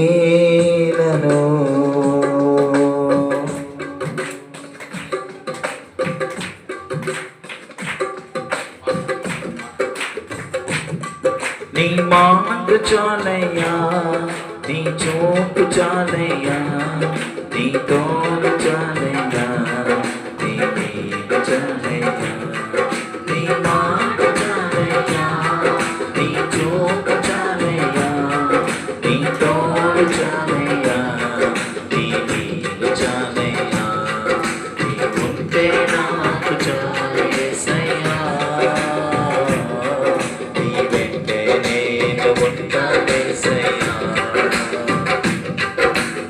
నిష్ఠూరమైనను నీ మాట చాలయ్యా, నీ చూపు చాలయ్యా, నీ తోడు చాలయ్యా, నీ నీడ చాలయ్యా. నీ మాట చాలయ్యా, నీ చూపు చాలయ్యా, నీ తోడు చాలయ్యా, నీ నీడ చాలయ్యా. నీ ఉంటే నాకు చాలు యేసయ్యా, నీ వెంటే నేను ఉంటా యేసయ్యా.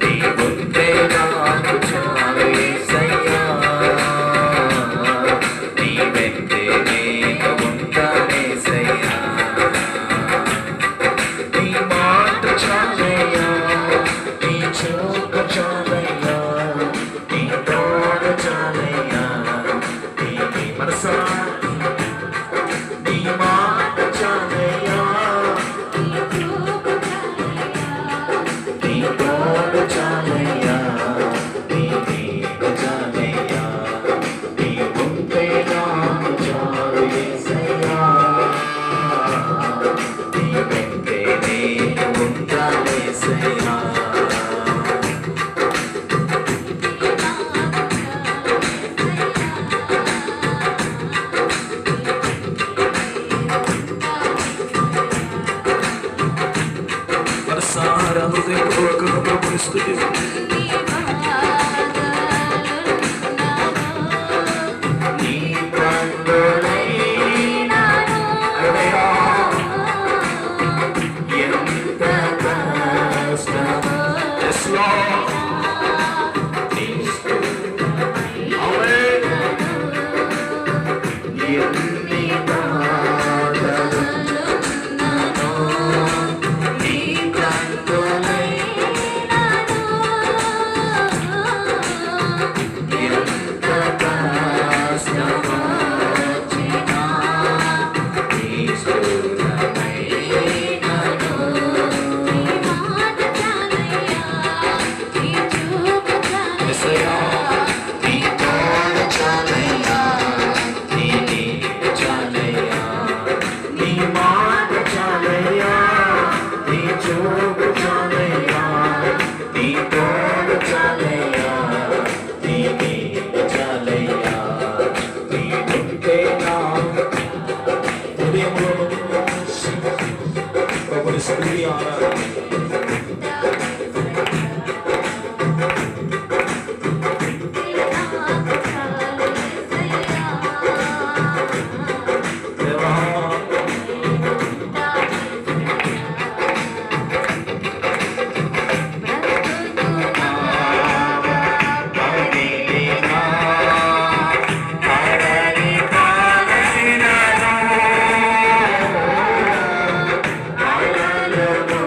నీ ఉంటే నాకు చాలు యేసయ్యా, నీ వెంటే నేను ఉంటా యేసయ్యా. నీ మాట చాలయ్యా, నీ చూపు చాలయ్యా, నీ తోడు చాలయ్యా, నీ మనసా నీ మాట చాలయ్యా, నీ తోడు చాలయ్యా, నీ నీడ చాలయ్యా. నీ ఉంటే నాకు చాలు యేసయ్యా, నీ వెంటే నేను ఉంటా యేసయ్యా. మనసారా హృదయపూర్వకంగా ప్రభువుని స్తుతించు. నీ బంధువులైనాను హృదయా, ఎంత కష్టమో. Yes, Lord. నీ ఆమేన్. ఎన్ని బాధలున్ననో, నీ బంధువులైనాను, ఎంత కష్టమొచ్చినా, నిష్ఠూరమైనను. యేసయ్యా, నీ తోడు చాలయ్యా, నీ నీడ చాలయ్యా, నీ మాట చాలయ్యా, నీ చూపు చాలయ్యా, నీ తోడు చాలయ్యా, నీ నీడ చాలయ్యా. నీ ఉంటే నాకు హృదయంలో ప్రభుని స్తుతి ఆరాధన. దేవా, పవిత్రా హరణి పాలనను, అలలను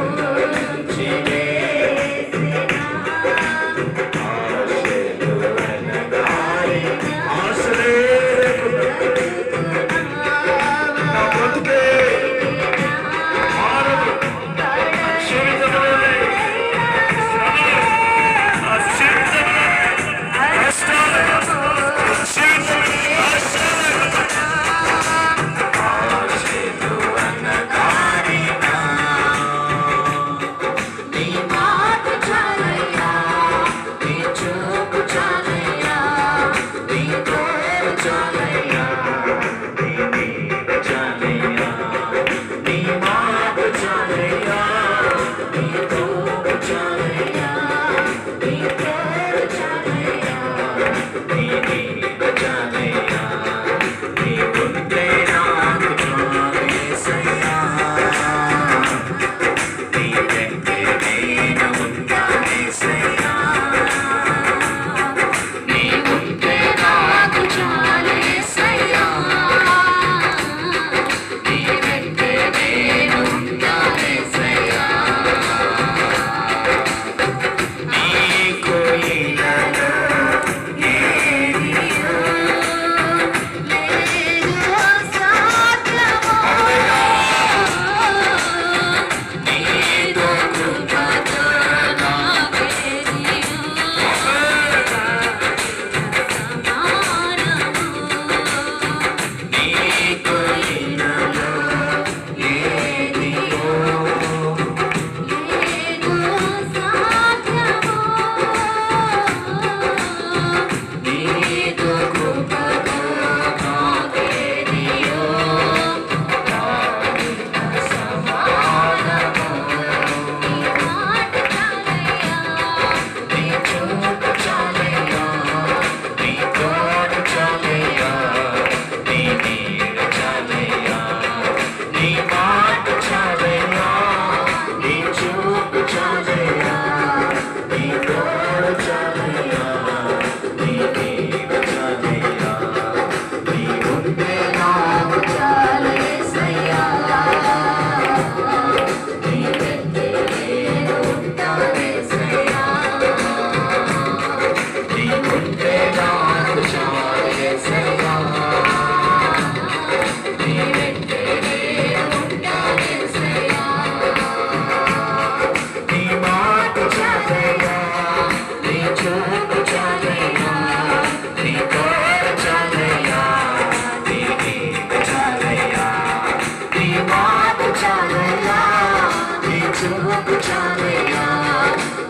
చూపు చాలయ్యా,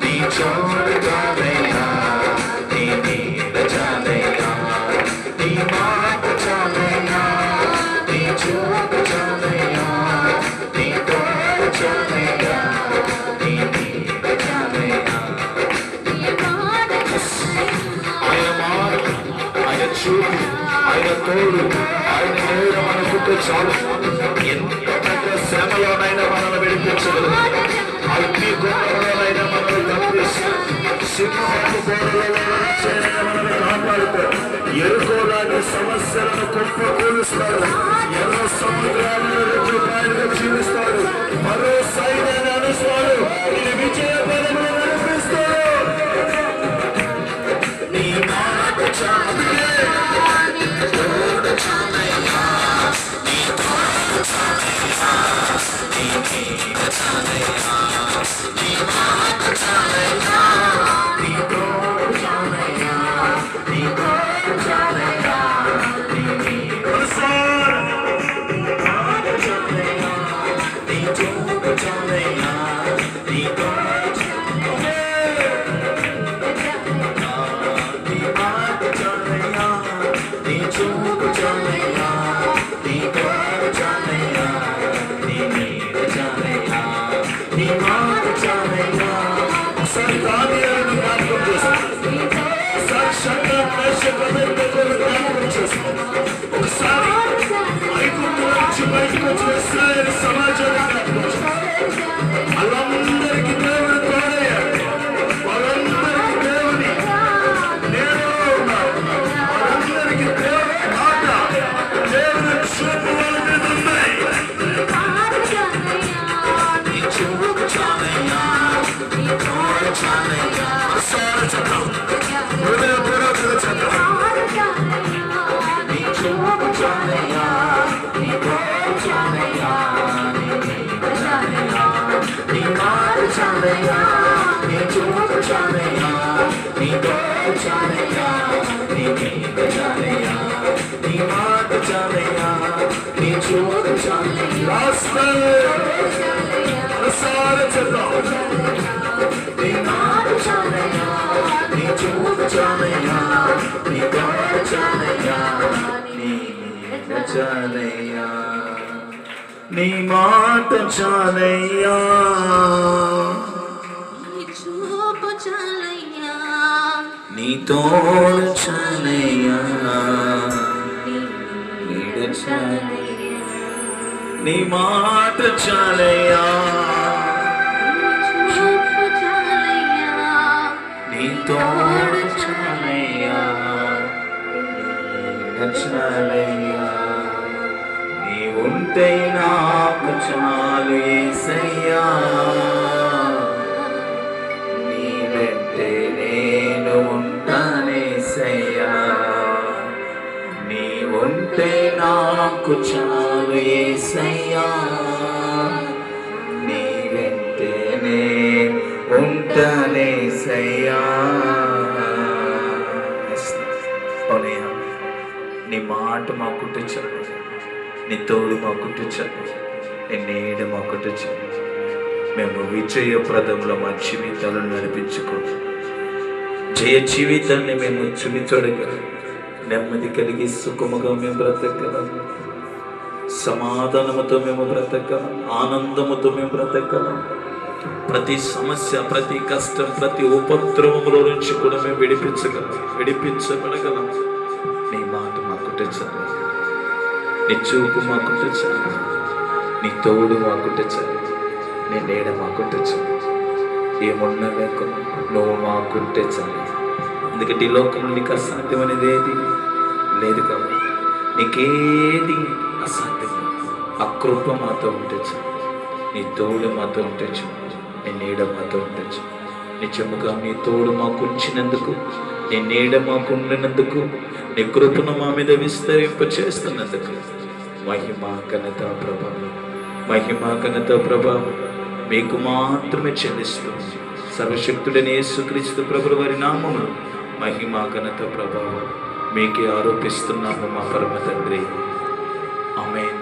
నీ చోటు చాలయ్యా, నీ నీడ చాలయ్యా, నీ మాట చాలయ్యా, నీ చూపు చాలయ్యా, నీ తోడు చాలయ్యా, నీ నీడ చాలయ్యా. ఆయన మాట, ఆయన చూపు, ఆయన తోడు, ఆయన నీడ మనకుంటే చాలు. ఎంత పెద్ద శ్రమలోనైనా మనల్ని విడిపించగలరు. అగ్ని గోడలైనా మనల్ని తప్పిస్తారు. సింహపు గోడలలో మనల్ని కాపాడుతారు. ఎరుకోలాంటి సమస్యలను కుప్పకూలుస్తాడు. ఎర్ర సముద్రాలను రూపాయలుగా జీవిస్తాడు. మరో సైన్యాన్ని అనుస్తాడు. ఇది విజయ పదములు నడిపిస్తాడు. నీ మాట చాలయ్యా, నీ తోడు చాలయ్యా, నీ తోడు చాలయ్యా, నీ నీడ చాలయ్యా, నీ మాట చాలయ్యా, నీ తోడు చాలయ్యా, నీ తోడు చాలయ్యా, నీ నీడ చాలయ్యా, నీ చూపు చాలయ్యా, నీ తోడు చాలయ్యా, నీ మాట చాలయ్యా, నీ చూపు చాలయ్యా, నీ తోడు చాలయ్యా, నీ నీడ చాలయ్యా, నీ మాట చాలయ్యా. ఒకసారి దానియేలును జ్ఞాపకం చేసుకోండి. ఒకసారి షడ్రక్, మేషక్, అబేద్నెగోను జ్ఞాపకం చేసుకోండి. ఒకసారి ఐగుప్తు నుంచి బయటకు వచ్చిన ఇశ్రాయేలు సమాజాన్ని జ్ఞాపకం చేసుకోండి. వాళ్ళందరికీ దేవుడు తోడయ్యాడు. వాళ్ళందరికీ దేవుని నేరుగా ఉన్నాడు. వాళ్ళందరికీ దేవుని మాట, దేవుని చూపు వాళ్ళ మీద ఉన్నాయి. నీ చూపు చాలయ్యా, నీ తోడు చాలయ్యా. ఒకసారి చదవం, హృదయపూర్వకంగా చదవం. నీ చూపు చాలయ్యా, నీ తోడు చాలయ్యా, నీ నీడ చాలయ్యా, నీ మాట చాలయ్యా, నీ చూపు చాలయ్యా, నీ తోడు చాలయ్యా, నీ నీడ చాలయ్యా, నీ మాట చాలయ్యా, నీ చూపు చాలయ్యా. ఒకసారి చదవం. నీ మాట చాలయ్యా, నీ చూపు చాలయ్యా, నీ తోడు చాలయ్యా, నీ నీడ చాలయ్యా, నీ మాట చాలయ్యా, నీ చూపు చాలయ్యా, నీ తోడు చాలయ్యా, నీ నీడ నీడ చాలయ్యా, చాలయ్యా, నీ మాట చాలయ్యా, నీ చూపు చాలయ్యా, నీ తోడు చాలయ్యా, నీడ చాలయ్యా. నీ ఉంటే నాకు చాలు యేసయ్యా, నీ వెంటే నేను ఉంటానేసయ్యా. నీ ఉంటే నాకు చాలు యేసయ్యా, నీ వెంటే నేను ఉంటానేసయ్యా. అవునయ్యా, నీ మాట మాకుంటే చాలు, నీ తోడు మాకుంటే చాలు, నీ నీడ మాకుంటే చాలు. మేము విజయప్రదంలో మా జీవితాలను నడిపించుకో, జయ జీవితాన్ని మేము చూపించగలం. నెమ్మది కలిగి సుఖముగా మేము బ్రతకగలం, సమాధానముతో మేము బ్రతకగలం, ఆనందముతో మేము బ్రతకగలం. ప్రతి సమస్య, ప్రతి కష్టం, ప్రతి ఉపద్రవములో నుంచి కూడా మేము విడిపించబడగలం. నీ మాట మాకుంటే చాలు, నీ చూపు మాకుంటే చాలు, నీ తోడు మాకుంటే చాలు, నీ నీడ మాకుంటే చాలు. ఏమున్నా లేకుండా నువ్వు మాకుంటే చాలు. ఎందుకంటే ఈ లోకంలో నీకు అసాధ్యం అనేది ఏది లేదు కాబట్టి నీకేది అసాధ్యం. ఆ కృప మాతో ఉంటే చాలు, నీ తోడు మాతో ఉంటే చాలు, నీ నీడ మాతో ఉంటే చాలు. నిజముగా నీ తోడు మాకు ఉంచినందుకు, నీ నీడ మాకు ఉండినందుకు, నీ కృపను మా మీద విస్తరింప చేస్తున్నందుకు మహిమ ఘనత ప్రభావం, మహిమ ఘనత ప్రభావం మీకు మాత్రమే చెల్లిస్తుంది. సర్వశక్తుడైన యేసుక్రీస్తు ప్రభువు వారి నామములో మహిమ ఘనత ప్రభావం మీకే ఆరోపిస్తున్నాము మా పరమ తండ్రి. ఆమేన్.